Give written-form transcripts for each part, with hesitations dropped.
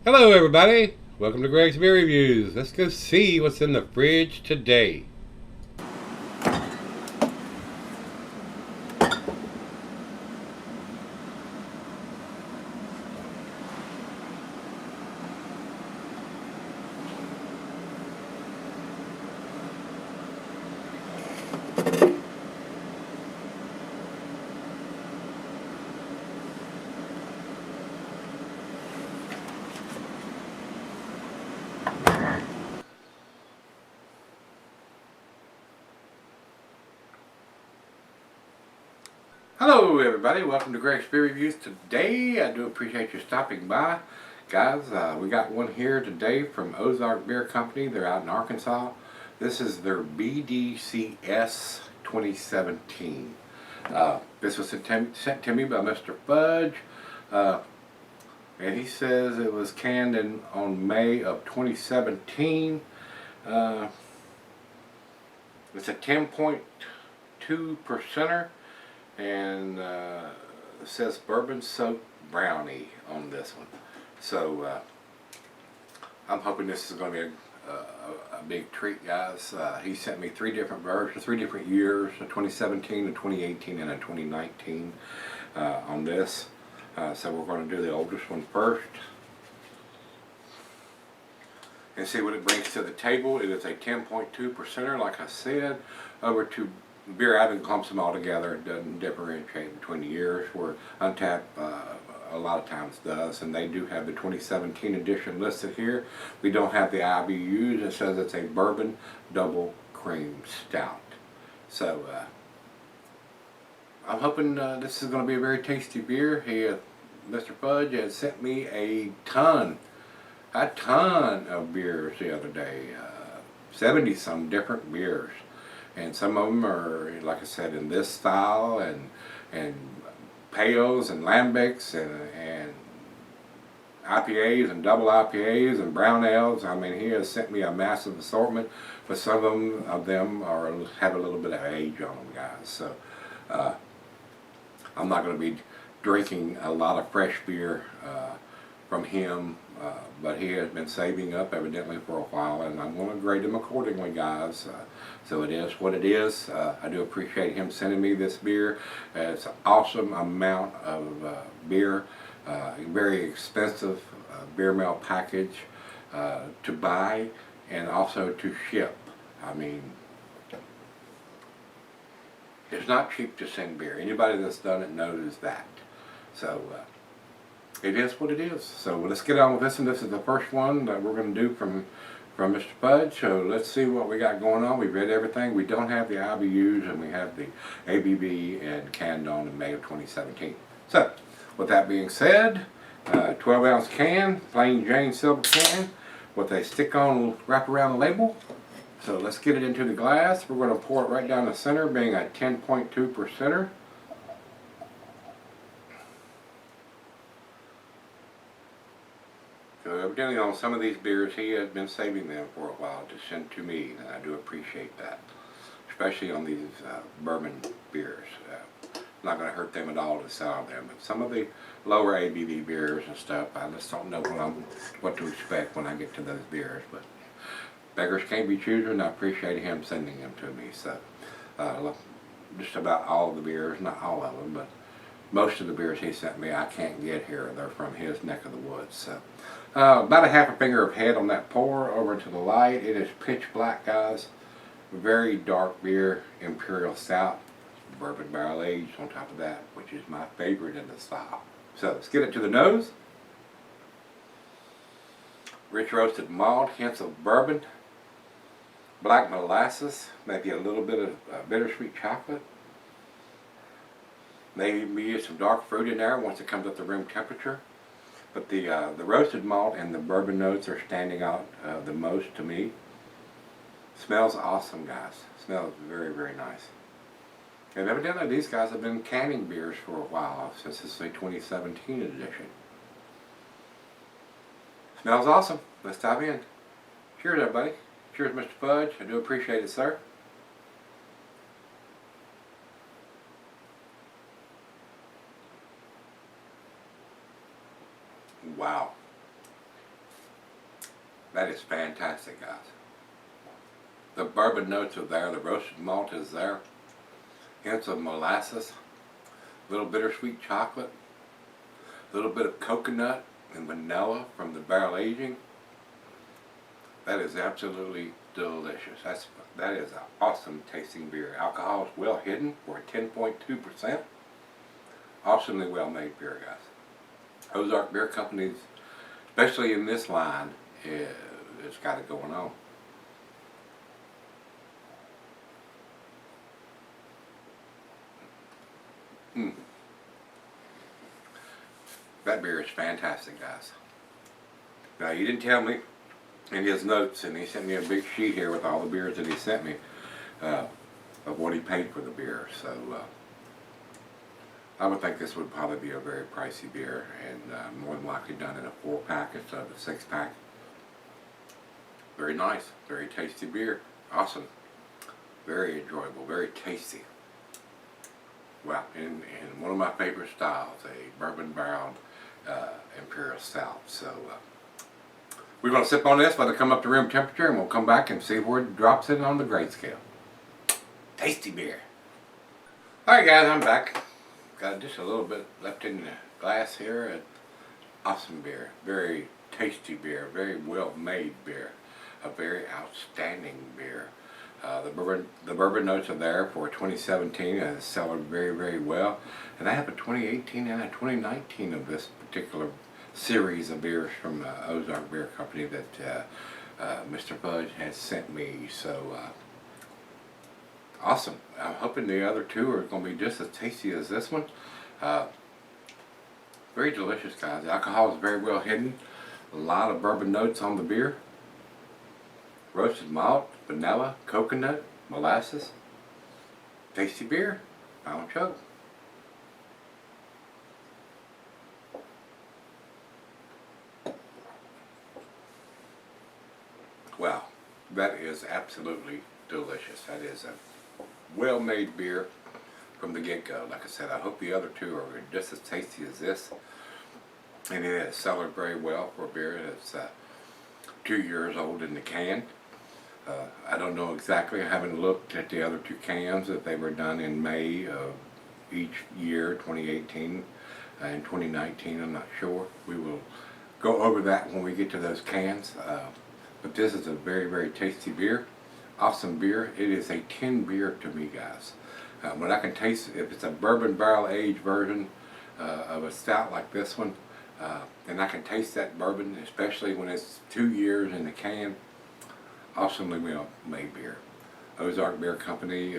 Hello everybody, welcome to Gregsbeerreviews. Let's go see what's in the fridge today. Hello everybody, welcome to Gregsbeerreviews. Today I do appreciate you stopping by. Guys, we got one here today from Ozark Beer Company. They're out in Arkansas. This is their BDCS 2017. This was sent to me by Mr. Fudge. And he says it was canned on May of 2017. It's a 10.2 percenter. And it says bourbon soaked brownie on this one. So I'm hoping this is going to be a big treat, guys. He sent me three different versions, 3 different years, a 2017, a 2018, and a 2019 on this. So we're going to do the oldest one first and see what it brings to the table. It is a 10.2 percenter, like I said, over to beer. I haven't clumped them all together. It doesn't differentiate between the years, where Untappd a lot of times does, and they do have the 2017 edition listed here. We don't have the IBUs. It says it's a bourbon double cream stout. So I'm hoping this is going to be a very tasty beer. Mr. Fudge has sent me a ton of beers the other day, 70 some different beers. And some of them are, like I said, in this style, and pales and lambics and IPAs and double IPAs and brown ales. I mean, he has sent me a massive assortment, but some of them have a little bit of age on them, guys. So I'm not going to be drinking a lot of fresh beer from him, but he has been saving up evidently for a while, and I'm going to grade him accordingly, guys. So it is what it is. I do appreciate him sending me this beer. It's an awesome amount of beer, very expensive beer mail package to buy and also to ship. I mean, it's not cheap to send beer. Anybody that's done it knows that. So it is what it is. So let's get on with this one. This is the first one that we're going to do from Mr. Fudge. So let's see what we got going on. We've read everything. We don't have the IBUs, and we have the ABV and canned on in May of 2017. So with that being said, 12 ounce can, plain Jane silver can with a stick-on wrap around the label. So let's get it into the glass. We're going to pour it right down the center, being a 10.2 percenter. So evidently on some of these beers, he has been saving them for a while to send to me, and I do appreciate that, especially on these bourbon beers. Not going to hurt them at all to sell them, but some of the lower ABV beers and stuff, I just don't know what to expect when I get to those beers. But beggars can't be choosers, and I appreciate him sending them to me. So just about all of the beers, not all of them, but most of the beers he sent me I can't get here. They're from his neck of the woods. So about a half a finger of head on that pour over to the light. It is pitch black, guys. Very dark beer, imperial stout, bourbon barrel aged on top of that, which is my favorite in the style. So let's get it to the nose. Rich roasted malt, hints of bourbon, black molasses, maybe a little bit of bittersweet chocolate. Maybe some dark fruit in there once it comes up to room temperature. But the roasted malt and the bourbon notes are standing out the most to me. Smells awesome, guys. Smells very, very nice. And evidently these guys have been canning beers for a while, since this is a 2017 edition. Smells awesome. Let's dive in. Cheers, everybody. Cheers, Mr. Fudge. I do appreciate it, sir. Wow. That is fantastic, guys. The bourbon notes are there, the roasted malt is there, hints of molasses, a little bittersweet chocolate, a little bit of coconut and vanilla from the barrel aging. That is absolutely delicious. That is an awesome tasting beer. Alcohol is well hidden for 10.2%. Awesomely well made beer, guys. Ozark Beer Company's, especially in this line, it's got it going on. That beer is fantastic, guys. Now, he didn't tell me in his notes, and he sent me a big sheet here with all the beers that he sent me of what he paid for the beer. So I would think this would probably be a very pricey beer, and more than likely done in a 4-pack instead of a 6-pack. Very nice, very tasty beer. Awesome. Very enjoyable, very tasty. Well, in one of my favorite styles, a bourbon barreled imperial stout. So we're going to sip on this, let it come up to room temperature, and we'll come back and see where it drops in on the grade scale. Tasty beer. Alright guys, I'm back. Got just a little bit left in the glass here. Awesome beer. Very tasty beer. Very well made beer. A very outstanding beer. The bourbon notes are there for 2017 and it's selling very, very well. And I have a 2018 and a 2019 of this particular series of beers from Ozark Beer Company that Mr. Fudge has sent me. So awesome. I'm hoping the other two are going to be just as tasty as this one. Very delicious, guys. The alcohol is very well hidden. A lot of bourbon notes on the beer. Roasted malt, vanilla, coconut, molasses. Tasty beer. Final chug. Wow, that is absolutely delicious. That is a well-made beer from the get-go. Like I said, I hope the other two are just as tasty as this. And it is cellared very well for a beer that's 2 years old in the can. I don't know exactly. I haven't looked at the other two cans that they were done in May of each year, 2018 and 2019. I'm not sure. We will go over that when we get to those cans. But this is a very, very tasty beer. Awesome beer. It is a 10 beer to me, guys. When I can taste, if it's a bourbon barrel aged version of a stout like this one, and I can taste that bourbon, especially when it's 2 years in the can. Awesomely well made beer. Ozark Beer Company.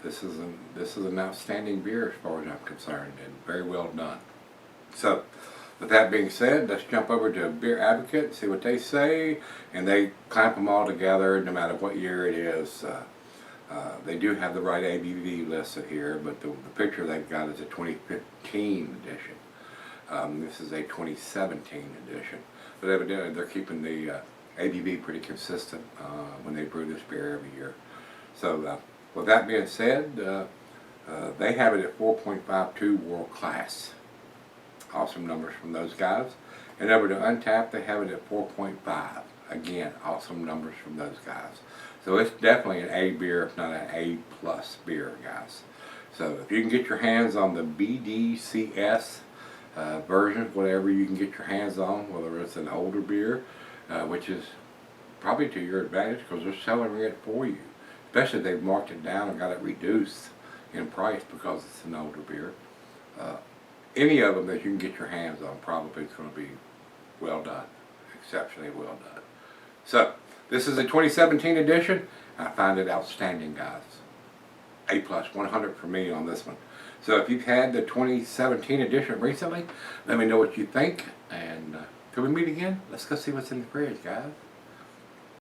This is an outstanding beer as far as I'm concerned, and very well done. So, with that being said, let's jump over to Beer Advocate and see what they say. And they clamp them all together, no matter what year it is. They do have the right ABV listed here, but the picture they've got is a 2015 edition. This is a 2017 edition. But evidently they're keeping the ABV pretty consistent when they brew this beer every year. So with that being said, they have it at 4.52 world class. Awesome numbers from those guys. And over to Untapped, they have it at 4.5. Again, awesome numbers from those guys. So it's definitely an A beer, if not an A plus beer, guys. So if you can get your hands on the BDCS version, whatever you can get your hands on, whether it's an older beer, which is probably to your advantage because they're selling it for you. Especially if they've marked it down and got it reduced in price because it's an older beer. Any of them that you can get your hands on probably is going to be well done. Exceptionally well done. So, this is a 2017 edition. I find it outstanding, guys. A plus, 100 for me on this one. So if you've had the 2017 edition recently, let me know what you think. And till we meet again, let's go see what's in the fridge, guys.